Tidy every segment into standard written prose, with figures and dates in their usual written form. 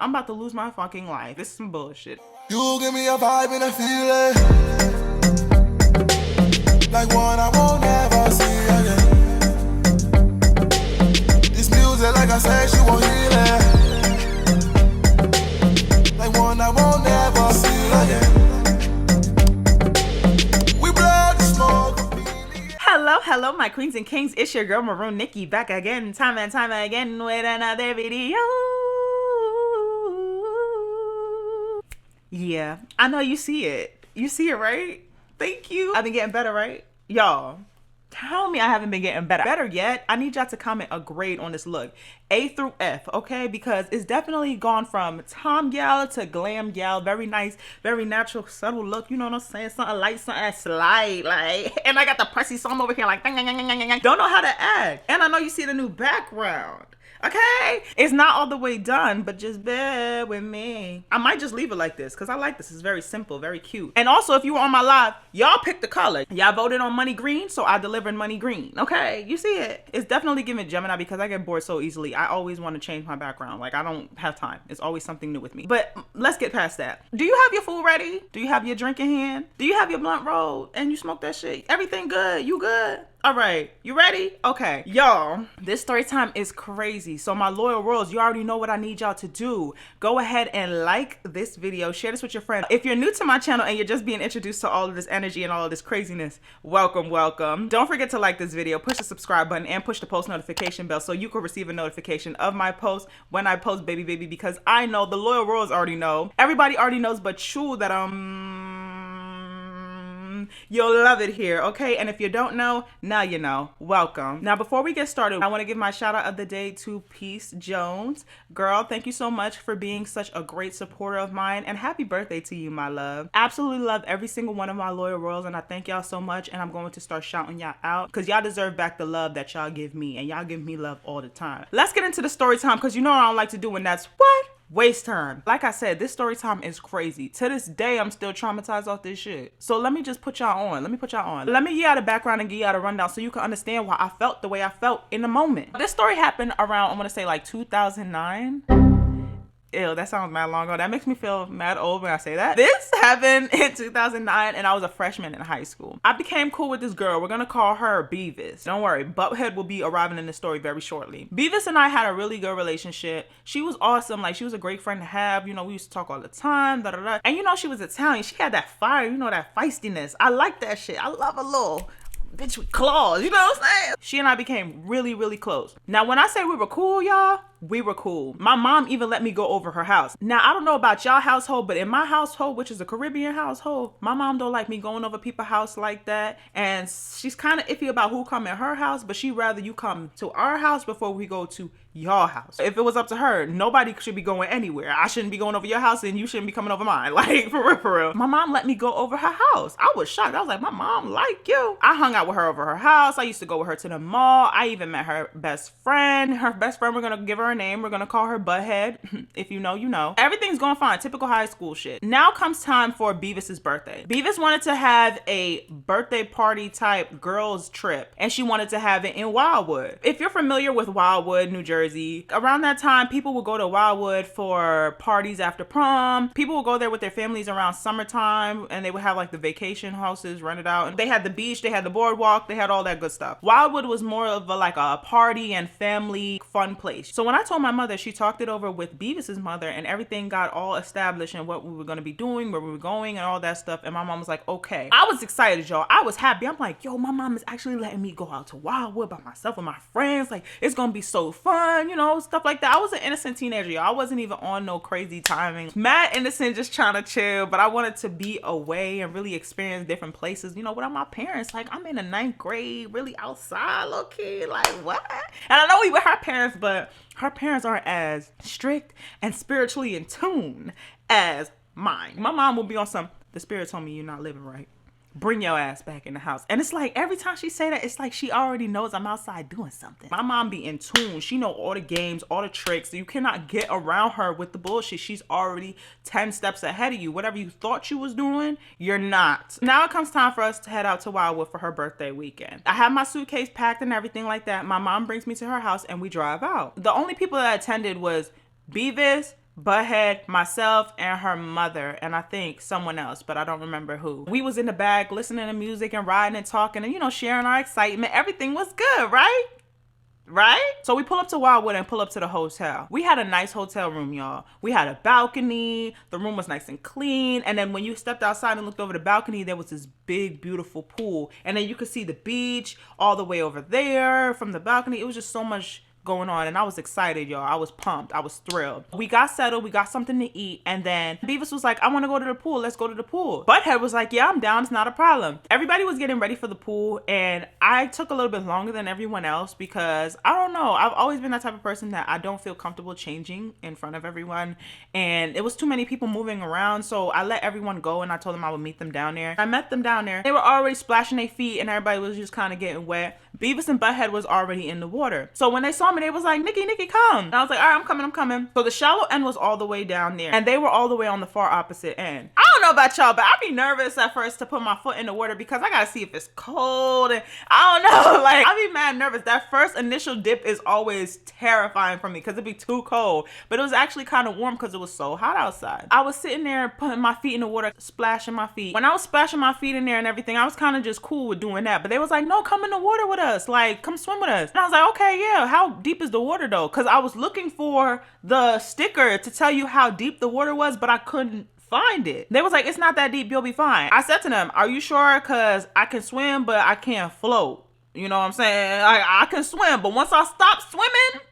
I'm about to lose my fucking life. This is some bullshit. You give me a vibe and a feeling like one I won't ever see again. This music, like I said, she won't heal it. Like one I won't ever see again. We blow the smoke. Hello, my queens and kings. It's your girl Maroon Nickei back again, time and time again with another video. Yeah, I know you see it. You see it, right? Thank you. I've been getting better, right? Y'all, tell me I haven't been getting better. Better yet, I need y'all to comment a grade on this look. A through F, okay? Because it's definitely gone from Tom gal to glam gal. Very nice, very natural, subtle look. You know what I'm saying? Something light, something slight, like. And I got the pressy song over here, like. Don't know how to act. And I know you see the new background. Okay, it's not all the way done, but just bear with me. I might just leave it like this because I like this. It's very simple, very cute. And also, if you were on my live, y'all picked the color. Y'all voted on money green, so I delivered money green. Okay, you see it. It's definitely giving Gemini because I get bored so easily. I always want to change my background. Like, I don't have time. It's always something new with me. But let's get past that. Do you have your food ready? Do you have your drink in hand? Do you have your blunt rolled and you smoke that shit? Everything good? You good? All right, you ready? Okay, y'all, this story time is crazy. So my loyal royals, you already know what I need y'all to do. Go ahead and like this video, share this with your friends. If you're new to my channel and you're just being introduced to all of this energy and all of this craziness, welcome, welcome. Don't forget to like this video, push the subscribe button, and push the post notification bell so you can receive a notification of my post when I post, baby, because I know the loyal royals already know. Everybody already knows but you that you'll love it here, okay? And if you don't know, now you know. Welcome. Now, before we get started, I want to give my shout out of the day to Peace Jones. Girl, thank you so much for being such a great supporter of mine, and happy birthday to you, my love. Absolutely love every single one of my loyal royals, and I thank y'all so much, and I'm going to start shouting y'all out because y'all deserve back the love that y'all give me, and y'all give me love all the time. Let's get into the story time because you know what I don't like to do, and that's what? Waste time. Like I said, this story time is crazy. To this day, I'm still traumatized off this shit. So let me just put y'all on. Let me give y'all the background and give y'all the rundown so you can understand why I felt the way I felt in the moment. This story happened around, I'm gonna say like 2009. Ew, that sounds mad long ago. That makes me feel mad old when I say that. This happened in 2009 and I was a freshman in high school. I became cool with this girl. We're gonna call her Beavis. Don't worry, Butthead will be arriving in the story very shortly. Beavis and I had a really good relationship. She was awesome. Like, she was a great friend to have. You know, we used to talk all the time, da da da. And you know, she was Italian. She had that fire, you know, that feistiness. I like that shit. I love a little bitch with claws, you know what I'm saying? She and I became really, really close. Now, when I say we were cool, y'all, we were cool. My mom even let me go over her house. Now, I don't know about y'all household, but in my household, which is a Caribbean household, my mom don't like me going over people's house like that. And she's kind of iffy about who come in her house, but she'd rather you come to our house before we go to your house. If it was up to her, nobody should be going anywhere. I shouldn't be going over your house and you shouldn't be coming over mine. Like, for real, for real. My mom let me go over her house. I was shocked. I was like, my mom like you. I hung out with her over her house. I used to go with her to the mall. I even met her best friend. Her best friend, we're gonna give her a name. We're gonna call her Butthead. If you know, you know. Everything's going fine. Typical high school shit. Now comes time for Beavis's birthday. Beavis wanted to have a birthday party type girls trip, and she wanted to have it in Wildwood. If you're familiar with Wildwood, New Jersey, around that time, people would go to Wildwood for parties after prom. People would go there with their families around summertime, and they would have like the vacation houses rented out. And they had the beach, they had the boardwalk, they had all that good stuff. Wildwood was more of like a party and family fun place. So when I told my mother, she talked it over with Beavis's mother, and everything got all established and what we were going to be doing, where we were going, and all that stuff. And my mom was like, okay. I was excited, y'all. I was happy. I'm like, yo, my mom is actually letting me go out to Wildwood by myself with my friends. Like, it's going to be so fun, you know, stuff like that. I was an innocent teenager, y'all. I wasn't even on no crazy timing. Mad innocent, just trying to chill, but I wanted to be away and really experience different places, you know, without my parents. Like, I'm in the 9th grade, really outside, little kid, like, what? And I know we with her parents, but her parents aren't as strict and spiritually in tune as mine. My mom will be on some, the spirit told me you're not living right. Bring your ass back in the house. And it's like, every time she say that, it's like she already knows I'm outside doing something. My mom be in tune. She know all the games, all the tricks. You cannot get around her with the bullshit. She's already 10 steps ahead of you. Whatever you thought you was doing, you're not. Now it comes time for us to head out to Wildwood for her birthday weekend. I have my suitcase packed and everything like that. My mom brings me to her house and we drive out. The only people that attended was Beavis, Butthead, myself, and her mother, and I think someone else, but I don't remember who. We was in the back listening to music and riding and talking and, you know, sharing our excitement. Everything was good, right? Right? So we pull up to Wildwood and pull up to the hotel. We had a nice hotel room, y'all. We had a balcony. The room was nice and clean. And then when you stepped outside and looked over the balcony, there was this big, beautiful pool. And then you could see the beach all the way over there from the balcony. It was just so much going on, and I was excited, y'all. I was pumped. I was thrilled. We got settled. We got something to eat, and then Beavis was like, I want to go to the pool. Let's go to the pool. Butthead was like, yeah, I'm down. It's not a problem. Everybody was getting ready for the pool, and I took a little bit longer than everyone else because, I don't know, I've always been that type of person that I don't feel comfortable changing in front of everyone, and it was too many people moving around, so I let everyone go, and I told them I would meet them down there. I met them down there. They were already splashing their feet, and everybody was just kind of getting wet. Beavis and Butthead was already in the water. So when they saw me, they was like, Nickei, come. And I was like, all right, I'm coming. So the shallow end was all the way down there, and they were all the way on the far opposite end. I don't know about y'all, but I'd be nervous at first to put my foot in the water because I gotta see if it's cold, and I don't know, like, I'd be mad nervous. That first initial dip is always terrifying for me because it'd be too cold, but it was actually kind of warm because it was so hot outside. I was sitting there putting my feet in the water, splashing my feet. When I was splashing my feet in there and everything, I was kind of just cool with doing that, but they was like, no, come in the water with us, like, come swim with us. And I was like, okay, yeah, how deep is the water though? Because I was looking for the sticker to tell you how deep the water was, but I couldn't find it. They was like, it's not that deep, you'll be fine. I said to them, are you sure? Because I can swim, but I can't float. You know what I'm saying? I can swim, but once I stop swimming,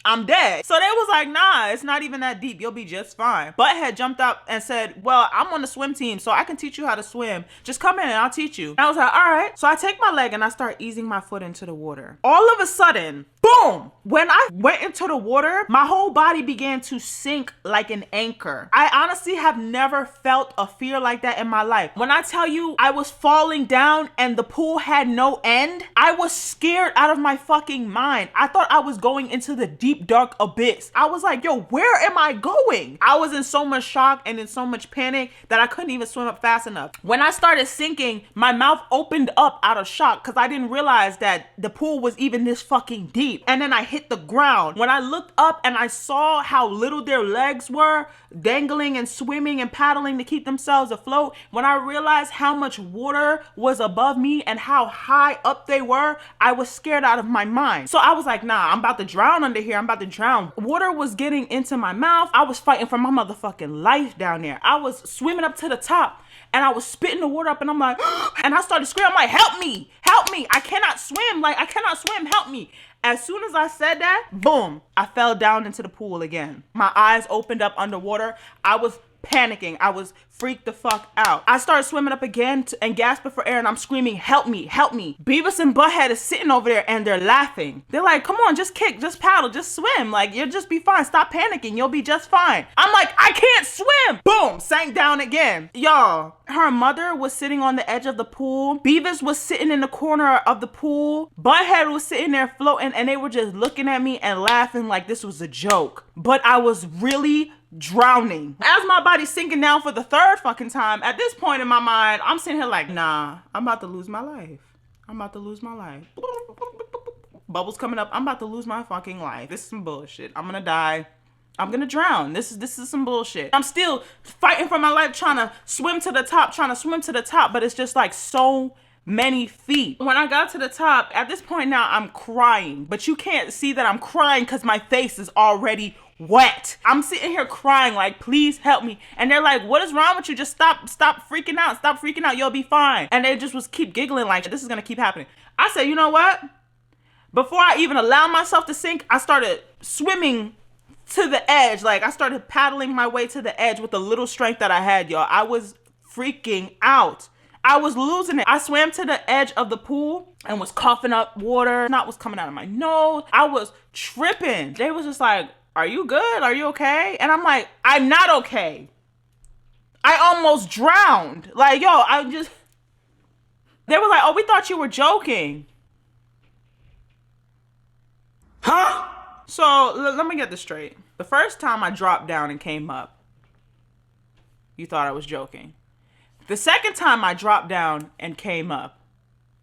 I'm dead. So they was like, nah, it's not even that deep. You'll be just fine. Butthead jumped up and said, well, I'm on the swim team, so I can teach you how to swim. Just come in and I'll teach you. And I was like, all right. So I take my leg and I start easing my foot into the water. All of a sudden, boom! When I went into the water, my whole body began to sink like an anchor. I honestly have never felt a fear like that in my life. When I tell you I was falling down and the pool had no end, I was scared out of my fucking mind. I thought I was going into the deep dark abyss. I was like, yo, where am I going? I was in so much shock and in so much panic that I couldn't even swim up fast enough. When I started sinking, my mouth opened up out of shock because I didn't realize that the pool was even this fucking deep. And then I hit the ground. When I looked up and I saw how little their legs were, dangling and swimming and paddling to keep themselves afloat, when I realized how much water was above me and how high up they were, I was scared out of my mind. So I was like, nah, I'm about to drown under here. I'm about to drown. Water was getting into my mouth. I was fighting for my motherfucking life down there. I was swimming up to the top and I was spitting the water up and I'm like, and I started screaming, I'm like, help me, I cannot swim, help me. As soon as I said that, boom, I fell down into the pool again. My eyes opened up underwater. I was panicking. I was freaked the fuck out. I started swimming up again and gasping for air and I'm screaming, help me. Beavis and Butthead is sitting over there and they're laughing. They're like, come on, just kick, just paddle, just swim. Like, you'll just be fine. Stop panicking. You'll be just fine. I'm like, I can't swim. Boom, sank down again. Y'all, her mother was sitting on the edge of the pool. Beavis was sitting in the corner of the pool. Butthead was sitting there floating and they were just looking at me and laughing like this was a joke. But I was really drowning. As my body's sinking down for the third fucking time, at this point in my mind, I'm sitting here like, nah, I'm about to lose my life. Bubbles coming up. I'm about to lose my fucking life. This is some bullshit. I'm gonna die. I'm gonna drown. This is some bullshit. I'm still fighting for my life, trying to swim to the top, but it's just like so many feet. When I got to the top, at this point now, I'm crying, but you can't see that I'm crying because my face is already wet. I'm sitting here crying like, please help me. And they're like, what is wrong with you? Just stop freaking out. You'll be fine. And they just was keep giggling like, this is gonna keep happening. I said, you know what? Before I even allow myself to sink, I started swimming to the edge. Like, I started paddling my way to the edge with the little strength that I had, y'all. I was freaking out. I was losing it. I swam to the edge of the pool and was coughing up water. Snot was coming out of my nose. I was tripping. They was just like, are you good? Are you okay? And I'm like, I'm not okay. I almost drowned. Like, yo, they were like, oh, we thought you were joking. Huh? So let me get this straight. The first time I dropped down and came up, you thought I was joking. The second time I dropped down and came up,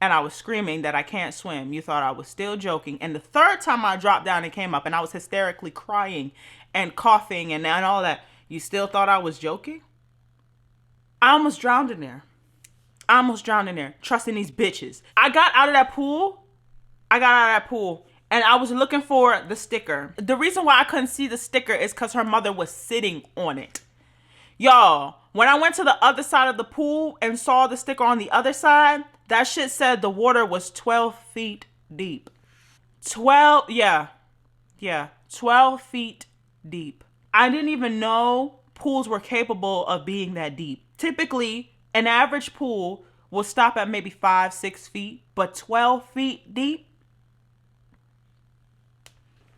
and I was screaming that I can't swim. You thought I was still joking. And the third time I dropped down and came up and I was hysterically crying and coughing and all that, you still thought I was joking? I almost drowned in there. Trusting these bitches. I got out of that pool. And I was looking for the sticker. The reason why I couldn't see the sticker is because her mother was sitting on it. Y'all, when I went to the other side of the pool and saw the sticker on the other side, that shit said the water was 12 feet deep. 12 feet deep. I didn't even know pools were capable of being that deep. Typically, an average pool will stop at maybe 5-6 feet, but 12 feet deep?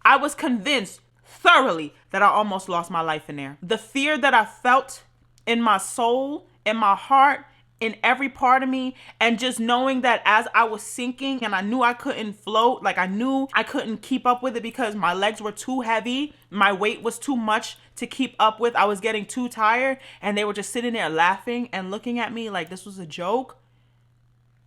I was convinced thoroughly that I almost lost my life in there. The fear that I felt in my soul, in my heart, in every part of me, and just knowing that as I was sinking and I knew I couldn't float, like I knew I couldn't keep up with it because my legs were too heavy, my weight was too much to keep up with, I was getting too tired, and they were just sitting there laughing and looking at me like this was a joke.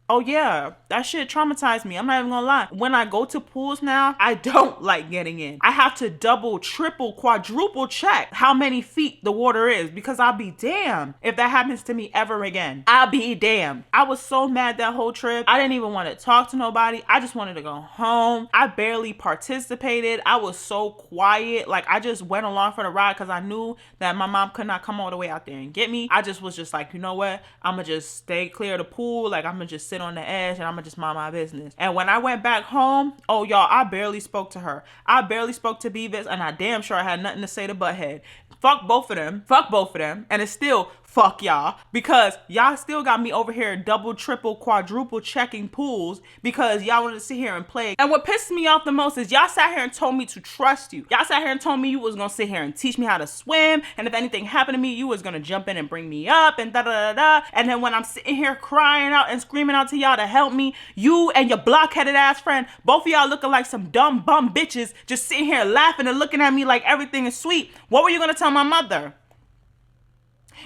Oh yeah, that shit traumatized me. I'm not even gonna lie. When I go to pools now, I don't like getting in. I have to double, triple, quadruple check how many feet the water is because I'll be damned if that happens to me ever again. I'll be damned. I was so mad that whole trip. I didn't even want to talk to nobody. I just wanted to go home. I barely participated. I was so quiet. Like I just went along for the ride because I knew that my mom could not come all the way out there and get me. I just was just like, you know what? I'm gonna just stay clear of the pool. Like I'm gonna just sit on the edge and I'm gonna just mind my business. And when I went back home, oh y'all, I barely spoke to her. I barely spoke to Beavis, and I damn sure I had nothing to say to Butthead. Fuck both of them. And it's still fuck y'all, because y'all still got me over here double, triple, quadruple checking pools because y'all wanted to sit here and play. And what pissed me off the most is y'all sat here and told me to trust you. Y'all sat here and told me you was gonna sit here and teach me how to swim, and if anything happened to me, you was gonna jump in and bring me up and da da da da. And then when I'm sitting here crying out and screaming out to y'all to help me, you and your blockheaded ass friend, both of y'all looking like some dumb bum bitches, just sitting here laughing and looking at me like everything is sweet. What were you gonna tell my mother?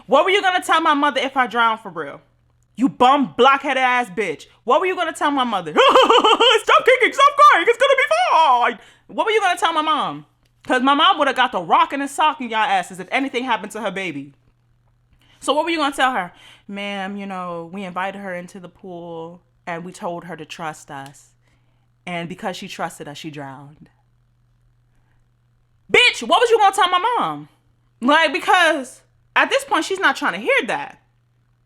What were you gonna tell my mother if I drowned for real? You bum blockheaded ass bitch. What were you gonna tell my mother? Stop kicking, stop crying, it's gonna be fine. What were you gonna tell my mom? Because my mom would have got the rocking and socking y'all asses if anything happened to her baby. So what were you gonna tell her? Ma'am, you know, we invited her into the pool and we told her to trust us. And because she trusted us, she drowned. Bitch, what was you gonna tell my mom? Like, because at this point, she's not trying to hear that.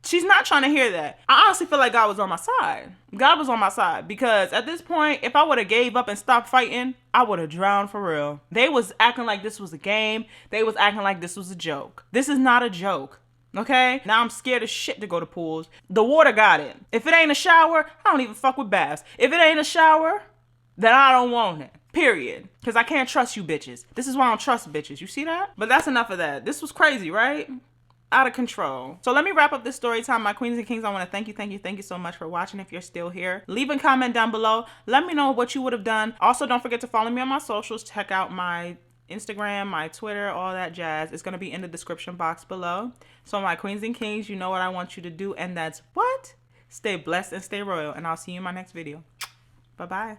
She's not trying to hear that. I honestly feel like God was on my side. God was on my side because at this point, if I would have gave up and stopped fighting, I would have drowned for real. They was acting like this was a game. They was acting like this was a joke. This is not a joke. Okay? Now I'm scared as shit to go to pools. The water got it. If it ain't a shower, I don't even fuck with baths. If it ain't a shower, then I don't want it. Period. Because I can't trust you bitches. This is why I don't trust bitches. You see that? But that's enough of that. This was crazy, right? Out of control. So let me wrap up this story time. My queens and kings, I want to thank you so much for watching. If you're still here, leave a comment down below. Let me know what you would have done. Also, don't forget to follow me on my socials. Check out my Instagram, my Twitter, all that jazz. It's going to be in the description box below. So my queens and kings, you know what I want you to do, and that's what? Stay blessed and stay royal. And I'll see you in my next video. Bye-bye.